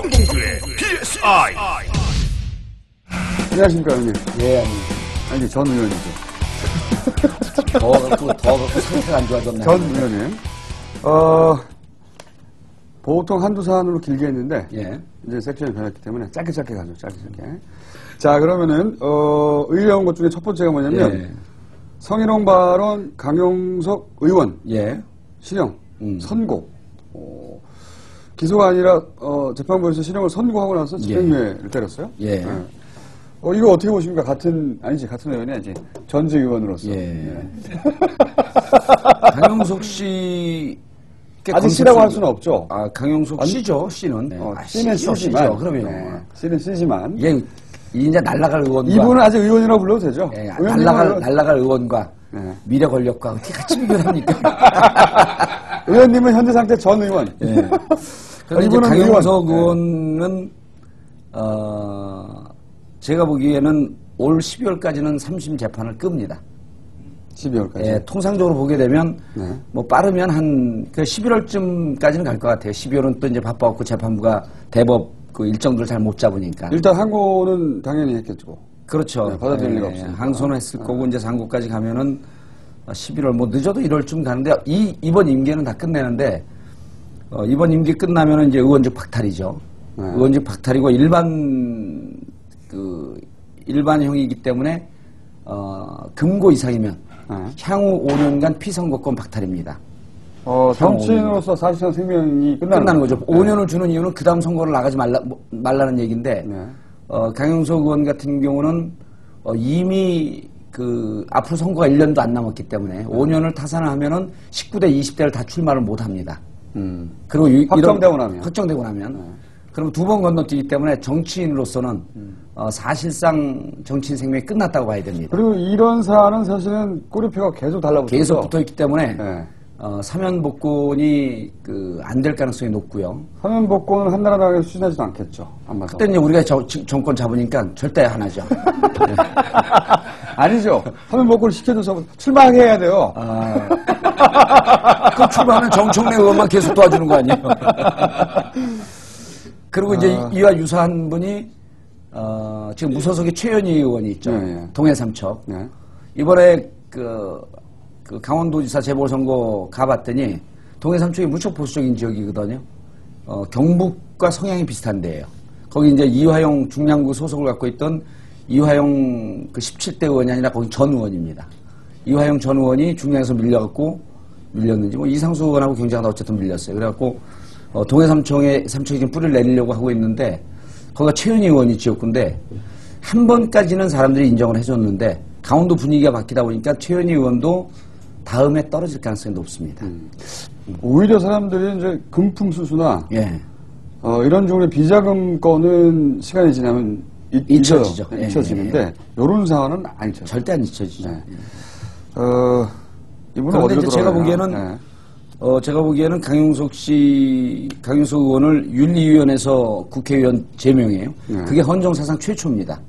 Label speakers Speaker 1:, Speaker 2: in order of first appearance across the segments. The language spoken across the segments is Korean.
Speaker 1: 정봉주의 PSI.
Speaker 2: 안녕하십니까, 의원님.
Speaker 3: 예,
Speaker 2: 아니, 전 의원이죠.
Speaker 3: 더 갖고 상태가 안 좋아졌네.
Speaker 2: 전 의원님. 보통 한두 사안으로 길게 했는데,
Speaker 3: 예.
Speaker 2: 이제 섹션이 변했기 때문에 짧게 가죠, 짧게. 자, 그러면은, 의뢰한 것 중에 첫 번째가 뭐냐면,
Speaker 3: 예.
Speaker 2: 성희롱 발언 강용석 의원.
Speaker 3: 예.
Speaker 2: 실형, 선고. 기소가 아니라, 재판부에서 실형을 선고하고 나서 집행유예를 때렸어요.
Speaker 3: 예.
Speaker 2: 이거 어떻게 보십니까? 같은 의원이 아니지. 전직 의원으로서.
Speaker 3: 예. 강용석 씨.
Speaker 2: 아직 씨라고 할 수는 없죠.
Speaker 3: 아, 강용석 씨죠, 씨는.
Speaker 2: 씨는 씨지만.
Speaker 3: 그러면.
Speaker 2: 네, 씨는 씨지만.
Speaker 3: 예, 이제 날라갈 의원과.
Speaker 2: 이분은 아직 의원이라고 불러도 되죠.
Speaker 3: 예, 날라갈 의원과.
Speaker 2: 네.
Speaker 3: 미래 권력과 어떻게 같이 비교합니까?
Speaker 2: 의원님은 현재 상태 전 의원.
Speaker 3: 예. 그런데 이제 강용석 의원은, 제가 보기에는 올 12월까지는 3심 재판을 끕니다.
Speaker 2: 12월까지.
Speaker 3: 예, 통상적으로 보게 되면,
Speaker 2: 네.
Speaker 3: 뭐 빠르면 한, 11월쯤까지는 갈 것 같아요. 12월은 또 이제 바빠갖고 재판부가 대법 그 일정들을 잘 못 잡으니까.
Speaker 2: 일단 항고는 당연히 했겠죠.
Speaker 3: 그렇죠.
Speaker 2: 네, 받아들일 리가 없으니까.
Speaker 3: 항소는 했을 거고, 이제 상고까지 가면은 11월, 뭐 늦어도 1월쯤 가는데, 이번 임기는 다 끝내는데, 이번 임기 끝나면은 이제 의원직 박탈이죠.
Speaker 2: 네.
Speaker 3: 의원직 박탈이고, 일반형이기 때문에, 금고 이상이면,
Speaker 2: 네.
Speaker 3: 향후 5년간 피선거권 박탈입니다.
Speaker 2: 정치인으로서 사실상 생명이 끝나는
Speaker 3: 거죠. 5년을 주는 이유는 그 다음 선거를 나가지 말라는 얘기인데,
Speaker 2: 네.
Speaker 3: 강용석 의원 같은 경우는 이미 앞으로 선거가 1년도 안 남았기 때문에 5년을 타산을 하면은 19대, 20대를 다 출마를 못 합니다. 그리고
Speaker 2: 확정되고
Speaker 3: 나면. 그럼 두 번 건너뛰기 때문에 정치인으로서는 사실상 정치인 생명이 끝났다고 봐야 됩니다.
Speaker 2: 그리고 이런 사안은 사실은 꼬리표가 계속 달라붙어서
Speaker 3: 계속 붙어있기 때문에
Speaker 2: 네.
Speaker 3: 사면 복권이 안 될 가능성이 높고요.
Speaker 2: 사면 복권은 한나라당에서 추진하지도 않겠죠. 안 봐서.
Speaker 3: 그때 이제 우리가 정권 잡으니까 절대 안 하죠. 네.
Speaker 2: 아니죠. 사면 복권을 시켜줘서 출마하게 해야 돼요.
Speaker 3: 그 출마하면 정청래 의원만 계속 도와주는 거 아니에요? 그리고 이제 이와 유사한 분이 지금 무소속의 최현희 의원이 있죠.
Speaker 2: 네.
Speaker 3: 동해 삼척.
Speaker 2: 네.
Speaker 3: 이번에 그 강원도지사 재보선거 가봤더니 동해 삼척이 무척 보수적인 지역이거든요. 경북과 성향이 비슷한 데예요. 거기 이제 이화영 중량구 소속을 갖고 있던 이화영 17대 의원이 아니라 거기 전 의원입니다. 이화영 전 의원이 중량에서 밀렸는지 뭐 이상수 의원하고 경쟁하다 어쨌든 밀렸어요. 그래갖고 동해 삼척에 지금 뿌리를 내리려고 하고 있는데 거기가 최윤희 의원이 지역구인데 한 번까지는 사람들이 인정을 해줬는데 강원도 분위기가 바뀌다 보니까 최윤희 의원도 다음에 떨어질 가능성이 높습니다.
Speaker 2: 오히려 사람들이 이제 금품수수나
Speaker 3: 예.
Speaker 2: 이런 종류의 비자금 건은 시간이 지나면
Speaker 3: 잊혀지죠.
Speaker 2: 잊혀지는데 이런 상황은 안 잊혀져요.
Speaker 3: 절대 안 잊혀지죠.
Speaker 2: 네. 이분은
Speaker 3: 그런데
Speaker 2: 어디로
Speaker 3: 이제 제가
Speaker 2: 들어가냐?
Speaker 3: 보기에는 강용석 의원을 윤리위원회에서 국회의원 제명해요.
Speaker 2: 네.
Speaker 3: 그게 헌정사상 최초입니다.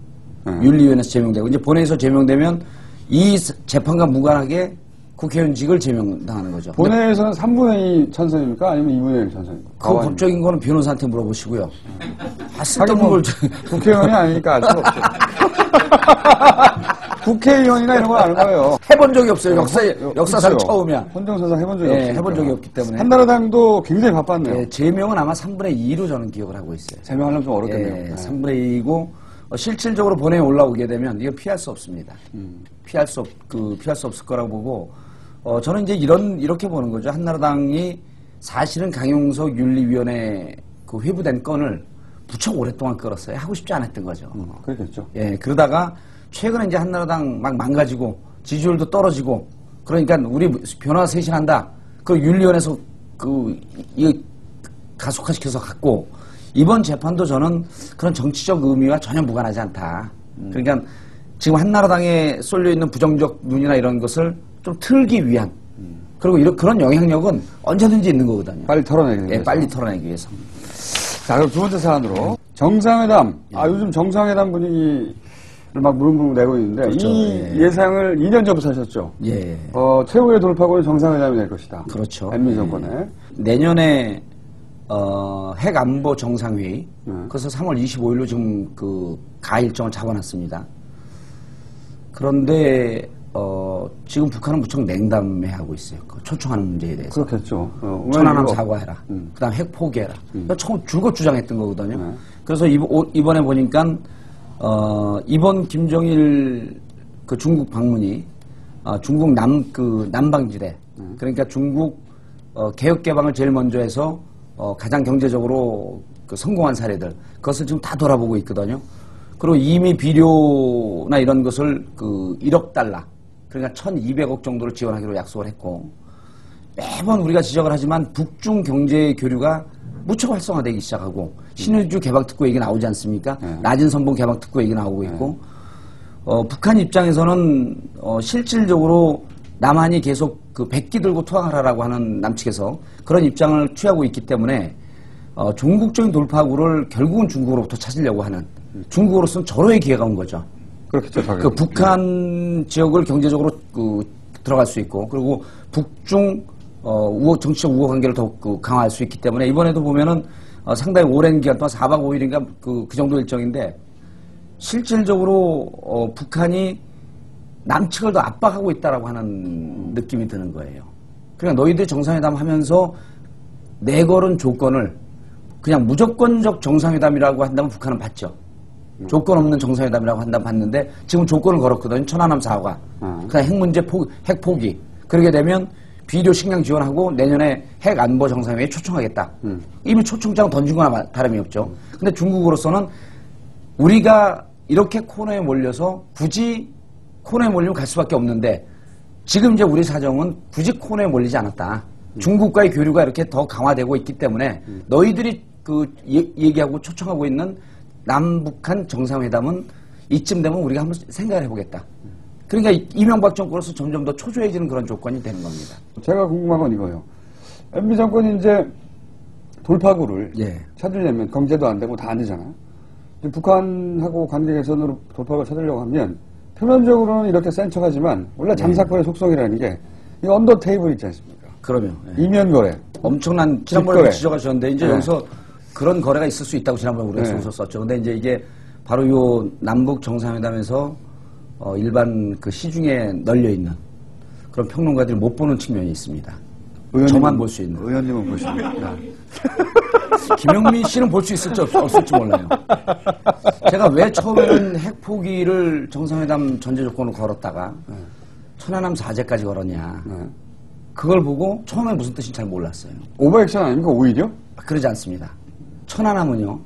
Speaker 2: 네.
Speaker 3: 윤리위원회에서 제명되고 이제 본회의에서 제명되면 이 재판과 무관하게 국회의원직을 제명당하는 거죠.
Speaker 2: 본회의에서는 3분의 2 찬성입니까? 아니면 2분의 1 찬성입니까?
Speaker 3: 그 법적인 거는 변호사한테 물어보시고요.
Speaker 2: 하긴 뭐 국회의원이 아니니까 알 수가 없죠. 국회의원이나 이런 건 아는 거예요.
Speaker 3: 해본 적이 없어요. 역사상
Speaker 2: 그렇죠.
Speaker 3: 처음이야.
Speaker 2: 헌정사상 해본 적이 없어요.
Speaker 3: 해본 적이 없기 때문에.
Speaker 2: 한나라당도 굉장히 바빴네요.
Speaker 3: 예, 제명은 아마 3분의 2로 저는 기억을 하고 있어요.
Speaker 2: 제명하려면 좀 어렵겠네요.
Speaker 3: 예, 3분의 2이고 실질적으로 본회의에 올라오게 되면 이건 피할 수 없습니다. 피할 수 없을 거라고 보고 저는 이제 이렇게 보는 거죠. 한나라당이 사실은 강용석 윤리위원회 회부된 건을 무척 오랫동안 끌었어요. 하고 싶지 않았던 거죠.
Speaker 2: 그렇겠죠.
Speaker 3: 예, 그러다가 최근에 이제 한나라당 막 망가지고 지지율도 떨어지고 그러니까 우리 변화 쇄신한다. 그 윤리위원회에서 이거 가속화시켜서 갖고 이번 재판도 저는 그런 정치적 의미와 전혀 무관하지 않다. 그러니까 지금 한나라당에 쏠려 있는 부정적 눈이나 이런 것을 좀 틀기 위한 그리고 그런 영향력은 언제든지 있는 거거든요.
Speaker 2: 빨리 털어내기 위해서.
Speaker 3: 예, 빨리 털어내기 위해서.
Speaker 2: 자, 그럼 두 번째 사안으로 정상회담. 요즘 정상회담 분위기를 막 무릉무릉 내고 있는데
Speaker 3: 그렇죠.
Speaker 2: 이 예상을 2년 전부터 하셨죠.
Speaker 3: 예.
Speaker 2: 최후의 돌파구는 정상회담이 될 것이다.
Speaker 3: 그렇죠.
Speaker 2: MB 정권에.
Speaker 3: 내년에 핵안보 정상회의. 그래서 3월 25일로 지금 그 가일정을 잡아놨습니다. 그런데 지금 북한은 무척 냉담해하고 있어요. 그 초청하는 문제에 대해서.
Speaker 2: 그렇겠죠.
Speaker 3: 천안함 사과해라. 그다음 핵 포기해라. 처음 줄곧 주장했던 거거든요. 그래서 이번에 보니까 이번 김정일 그 중국 방문이 중국 남방지대 그러니까 중국 개혁 개방을 제일 먼저 해서 가장 경제적으로 그 성공한 사례들 그것을 지금 다 돌아보고 있거든요. 그리고 이미 비료나 이런 것을 그 1억 달러 그러니까 1,200억 정도를 지원하기로 약속을 했고 매번 우리가 지적을 하지만 북중 경제 교류가 무척 활성화되기 시작하고 신의주 개방특구 얘기 나오지 않습니까? 낮은 선봉 개방특구 얘기 나오고 있고 북한 입장에서는 실질적으로 남한이 계속 그 백기 들고 투항하라고 하는 남측에서 그런 입장을 취하고 있기 때문에 종국적인 돌파구를 결국은 중국으로부터 찾으려고 하는 중국으로서는 절호의 기회가 온 거죠.
Speaker 2: 그렇겠죠.
Speaker 3: 그 북한 지역을 경제적으로 들어갈 수 있고 그리고 북중 정치적 우호 관계를 더욱 강화할 수 있기 때문에 이번에도 보면은 상당히 오랜 기간 동안 4박 5일인가 그 정도 일정인데 실질적으로 북한이 남측을 더 압박하고 있다라고 하는 느낌이 드는 거예요. 그러니까 너희들 정상회담 하면서 내걸은 조건을 그냥 무조건적 정상회담이라고 한다면 북한은 받죠. 조건 없는 정상회담이라고 한다면 받는데 지금 조건을 걸었거든요. 천안함 사과, 그다음 핵 문제 핵 포기. 그러게 되면 비료 식량 지원하고 내년에 핵 안보 정상회의에 초청하겠다. 이미 초청장 던진 거나 다름이 없죠. 근데 중국으로서는 우리가 이렇게 코너에 몰려서 굳이 코너에 몰리면 갈 수밖에 없는데 지금 이제 우리 사정은 굳이 코너에 몰리지 않았다. 중국과의 교류가 이렇게 더 강화되고 있기 때문에 너희들이 그 얘기하고 초청하고 있는 남북한 정상회담은 이쯤 되면 우리가 한번 생각을 해보겠다. 그러니까 이명박 정권으로서 점점 더 초조해지는 그런 조건이 되는 겁니다.
Speaker 2: 제가 궁금한 건 이거예요. MB 정권이 이제 돌파구를
Speaker 3: 예.
Speaker 2: 찾으려면 경제도 안 되고 다 안 되잖아요. 북한하고 관계 개선으로 돌파구를 찾으려고 하면 표면적으로는 이렇게 센 척하지만 원래 장사권의 속성이라는 게 이 언더 테이블 있지 않습니까?
Speaker 3: 그러면
Speaker 2: 이면 거래.
Speaker 3: 엄청난 지난번에
Speaker 2: 거래.
Speaker 3: 지적하셨는데 이제 여기서 그런 거래가 있을 수 있다고 지난번에 우리가 소설 썼죠. 근데 이제 이게 바로 요 남북 정상회담에서 일반 그 시중에 널려 있는 그런 평론가들이 못 보는 측면이 있습니다. 저만 볼 수 있는.
Speaker 2: 의원님은 보십니까?
Speaker 3: 김영민 씨는 볼 수 있을지 없을지 몰라요. 제가 왜 처음에는 핵 포기를 정상회담 전제 조건으로 걸었다가 천안함 사제까지 걸었냐. 그걸 보고 처음에 무슨 뜻인지 잘 몰랐어요.
Speaker 2: 오버액션 아닙니까 오히려?
Speaker 3: 그러지 않습니다. 천안함은요.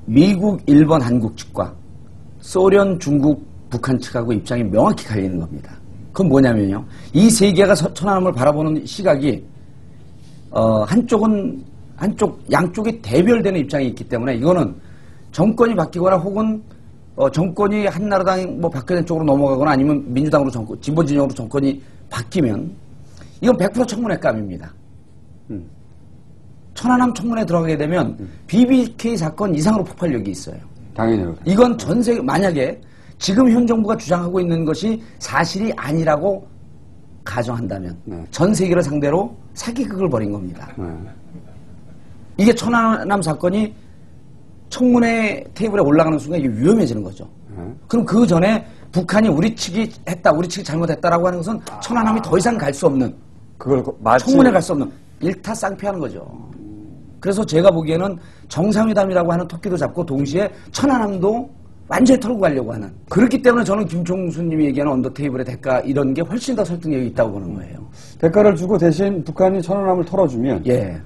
Speaker 3: 미국, 일본, 한국 측과 소련, 중국, 북한 측하고 입장이 명확히 갈리는 겁니다. 그건 뭐냐면요. 이 세 개가 천안함을 바라보는 시각이 양쪽이 대별되는 입장이 있기 때문에 이거는 정권이 바뀌거나 혹은 정권이 한나라당 박근혜 쪽으로 넘어가거나 아니면 민주당으로 진보 진영으로 정권이 바뀌면 이건 100% 청문회감입니다. 천안함 청문회 들어가게 되면 BBK 사건 이상으로 폭발력이 있어요.
Speaker 2: 당연히.
Speaker 3: 이건 전 세계 만약에 지금 현 정부가 주장하고 있는 것이 사실이 아니라고 가정한다면 전 세계를 상대로 사기극을 벌인 겁니다. 이게 천안함 사건이 청문회 테이블에 올라가는 순간 이게 위험해지는 거죠. 그럼 그 전에 북한이 우리 측이 했다, 우리 측이 잘못했다라고 하는 것은 천안함이 더 이상 갈 수 없는
Speaker 2: 그걸 마치
Speaker 3: 청문회 갈 수 없는 일타쌍피하는 거죠. 그래서 제가 보기에는 정상회담이라고 하는 토끼도 잡고 동시에 천안함도 완전히 털고 가려고 하는. 그렇기 때문에 저는 김총수님이 얘기하는 언더테이블의 대가 이런 게 훨씬 더 설득력이 있다고 보는 거예요.
Speaker 2: 대가를 주고 대신 북한이 천안함을 털어주면
Speaker 3: 예.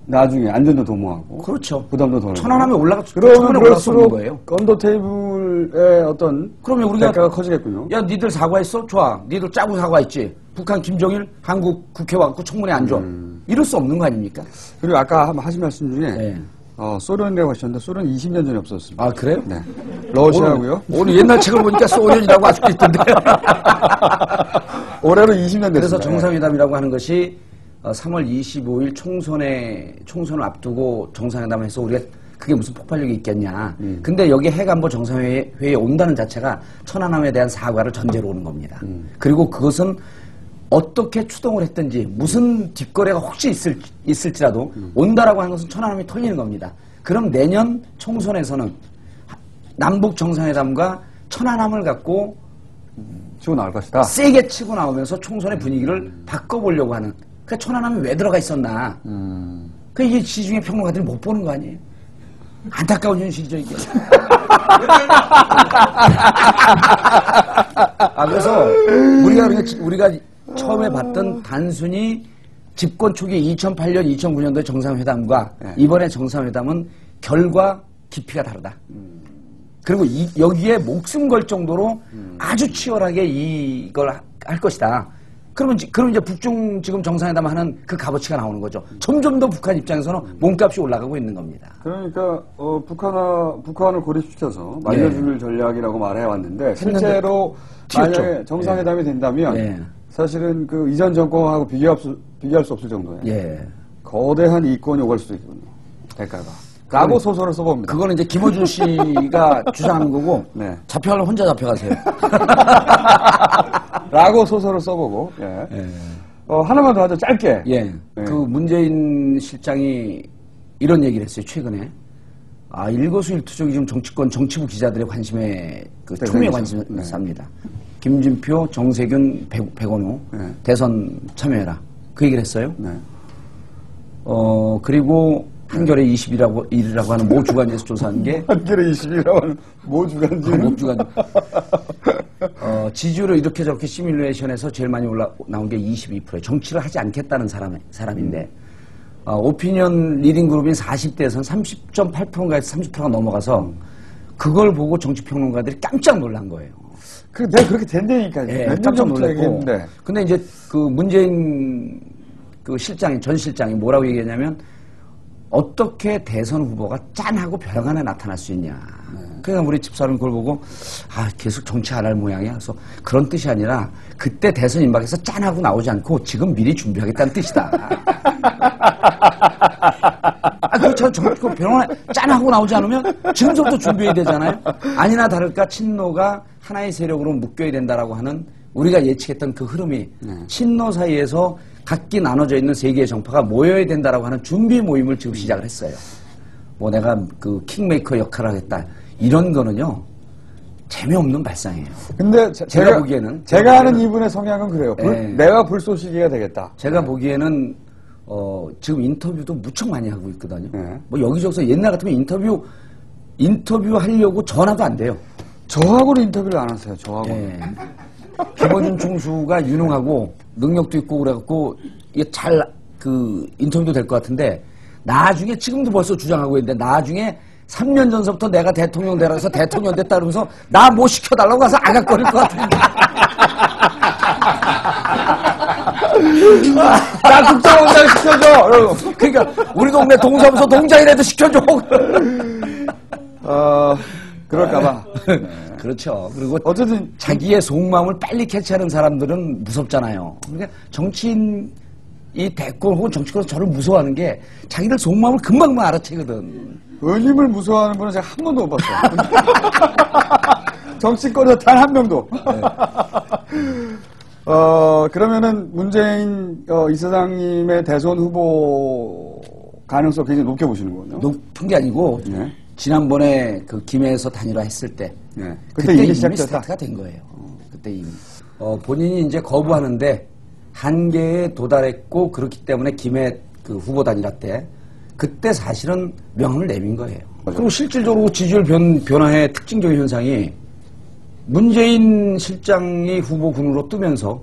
Speaker 2: 나중에 안전도 도모하고
Speaker 3: 그렇죠.
Speaker 2: 부담도 덜고
Speaker 3: 천안함에
Speaker 2: 그러면
Speaker 3: 올라갈 수 없는 거예요.
Speaker 2: 언더테이블의 어떤
Speaker 3: 그러면 우리가
Speaker 2: 대가가 커지겠군요.
Speaker 3: 야 니들 사과했어? 좋아. 니들 짜고 사과했지. 북한 김정일 한국 국회 와갖고 청문회 안 줘. 이럴 수 없는 거 아닙니까?
Speaker 2: 그리고 아까 하신 말씀 중에
Speaker 3: 예.
Speaker 2: 소련이라고 하셨는데 소련 20년 전에 없었습니다.
Speaker 3: 아 그래요?
Speaker 2: 네. 러시아고요.
Speaker 3: 오늘 옛날 책을 보니까 소련이라고 아직도 있던데.
Speaker 2: 올해로 20년 됐습니다.
Speaker 3: 그래서 정상회담이라고 하는 것이 3월 25일 총선을 앞두고 정상회담을 해서 우리가 그게 무슨 폭발력이 있겠냐. 근데 여기 핵안보 정상회의에 온다는 자체가 천안함에 대한 사과를 전제로 오는 겁니다. 그리고 그것은 어떻게 추동을 했든지 무슨 뒷거래가 혹시 있을지라도 온다라고 하는 것은 천안함이 털리는 겁니다. 그럼 내년 총선에서는 남북 정상회담과 천안함을 갖고
Speaker 2: 치고 나올 것이다.
Speaker 3: 세게 치고 나오면서 총선의 분위기를 바꿔보려고 하는. 그러니까 천안함이 왜 들어가 있었나. 그 이게 시중에 평론가들이 못 보는 거 아니에요. 안타까운 현실이죠 이게. 그래서 우리가 처음에 봤던 단순히 집권 초기 2008년, 2009년도의 정상회담과 이번의 정상회담은 결과 깊이가 다르다. 그리고 여기에 목숨 걸 정도로 아주 치열하게 이걸 할 것이다. 그러면 이제 북중 지금 정상회담 하는 그 값어치가 나오는 거죠. 점점 더 북한 입장에서는 몸값이 올라가고 있는 겁니다.
Speaker 2: 그러니까 북한을 고립시켜서 말려줄 전략이라고 말해왔는데 실제로 만약에 정상회담이 된다면 사실은 그 이전 정권하고 비교할 수 없을 정도의 거대한 이권이 오갈 수도 있거든요. 대가가. 라고 소설을 써봅니다.
Speaker 3: 그거는 이제 김어준 씨가 주장하는 거고 잡혀가려면 혼자 잡혀가세요.
Speaker 2: 라고 소설을 써보고 하나만 더 하죠. 짧게.
Speaker 3: 그 문재인 실장이 이런 얘기를 했어요. 최근에. 일거수일투족이 지금 정치권 정치부 기자들의 관심에 초미의 관심을 삽니다. 김진표, 정세균, 백원호 대선 참여해라. 그 얘기를 했어요. 그리고 한겨레 20이라고 하는 모 주간지에서 조사한 게
Speaker 2: 한겨레 20이라고 하는 모 주간지.
Speaker 3: 모 주간지. 지지율을 이렇게 저렇게 시뮬레이션에서 제일 많이 나온 게 22%. 정치를 하지 않겠다는 사람인데 오피니언 리딩 그룹인 40대에서는 30.8%인가에서 30%가 넘어가서 그걸 보고 정치평론가들이 깜짝 놀란 거예요.
Speaker 2: 내가 그렇게 된다니까요.
Speaker 3: 깜짝 놀랐고. 근데 이제 그 문재인 그 전 실장이 뭐라고 얘기했냐면 어떻게 대선 후보가 짠하고 벼랑간에 나타날 수 있냐. 그러니까 우리 집사람 그걸 보고 계속 정치 안 할 모양이야. 그래서 그런 뜻이 아니라 그때 대선 임박해서 짠하고 나오지 않고 지금 미리 준비하겠다는 뜻이다. 그렇죠. 그 벼랑간에 짠하고 나오지 않으면 지금부터 준비해야 되잖아요. 아니나 다를까 친노가 하나의 세력으로 묶여야 된다라고 하는 우리가 예측했던 그 흐름이 친노 사이에서 각기 나눠져 있는 세 개의 정파가 모여야 된다라고 하는 준비 모임을 지금 시작을 했어요. 내가 그 킹메이커 역할을 하겠다. 이런 거는요, 재미없는 발상이에요.
Speaker 2: 근데
Speaker 3: 제가 보기에는.
Speaker 2: 제가 아는 이분의 성향은 그래요. 내가 불쏘시개가 되겠다.
Speaker 3: 제가 보기에는, 지금 인터뷰도 무척 많이 하고 있거든요. 여기저기서 옛날 같으면 인터뷰 하려고 전화도 안 돼요.
Speaker 2: 저하고는 인터뷰를 안 하세요, 저하고는.
Speaker 3: 김어준 총수가 유능하고 능력도 있고 그래갖고 이게 인터뷰도 될 것 같은데 나중에 지금도 벌써 주장하고 있는데 나중에 3년 전서부터 내가 대통령 되라 해서 대통령 됐다 그러면서 나 뭐 시켜달라고 가서 아각거릴 것 같은데
Speaker 2: 나 국정원장 시켜줘!
Speaker 3: 그러니까 우리 동네 동사무소 동장이라도 시켜줘.
Speaker 2: 그럴까봐.
Speaker 3: 그렇죠. 그리고
Speaker 2: 어쨌든
Speaker 3: 자기의 속마음을 빨리 캐치하는 사람들은 무섭잖아요. 그러니까 정치인이 대권 혹은 정치권에서 저를 무서워하는 게 자기들 속마음을 금방 알아채거든.
Speaker 2: 의원님을 무서워하는 분은 제가 한 번도 못 봤어요. 정치권에서 단 한 명도. 그러면은 문재인 이사장님의 대선 후보 가능성 굉장히 높게 보시는 거군요.
Speaker 3: 높은 게 아니고 지난번에 그 김해에서 단일화 했을 때 그때 이미 스타트가 된 거예요. 그때 이미 본인이 이제 거부하는데 한계에 도달했고 그렇기 때문에 김해 그 후보 단일화 때 그때 사실은 명함을 내민 거예요.
Speaker 2: 맞아요.
Speaker 3: 그리고 실질적으로 지지율 변화의 특징적인 현상이 문재인 실장이 후보군으로 뜨면서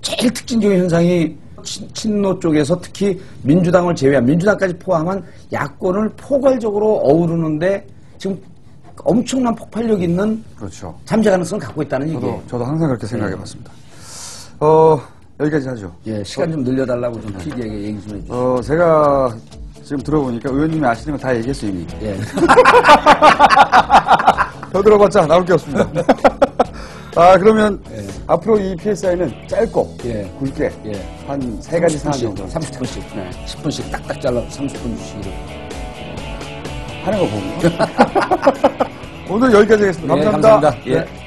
Speaker 3: 제일 특징적인 현상이 친노 쪽에서 특히 민주당을 제외한 민주당까지 포함한 야권을 포괄적으로 어우르는데 지금 엄청난 폭발력 있는
Speaker 2: 그렇죠.
Speaker 3: 잠재 가능성을 갖고 있다는 얘기예요.
Speaker 2: 저도 항상 그렇게 생각해봤습니다. 여기까지 하죠.
Speaker 3: 시간 좀 늘려달라고 좀 PD에게 얘기 좀 해주세요.
Speaker 2: 제가 지금 들어보니까 의원님이 아시는 거 다 얘기했어요, 이미. 더 들어봤자 나올 게 없습니다. 그러면 앞으로 이 PSI는 짧고 굵게 한 3가지 사안 정도
Speaker 3: 30분씩 10분씩 딱딱 잘라서 30분 주시기로
Speaker 2: 하는 거 보면 오늘 여기까지 하겠습니다. 감사합니다.
Speaker 3: 감사합니다.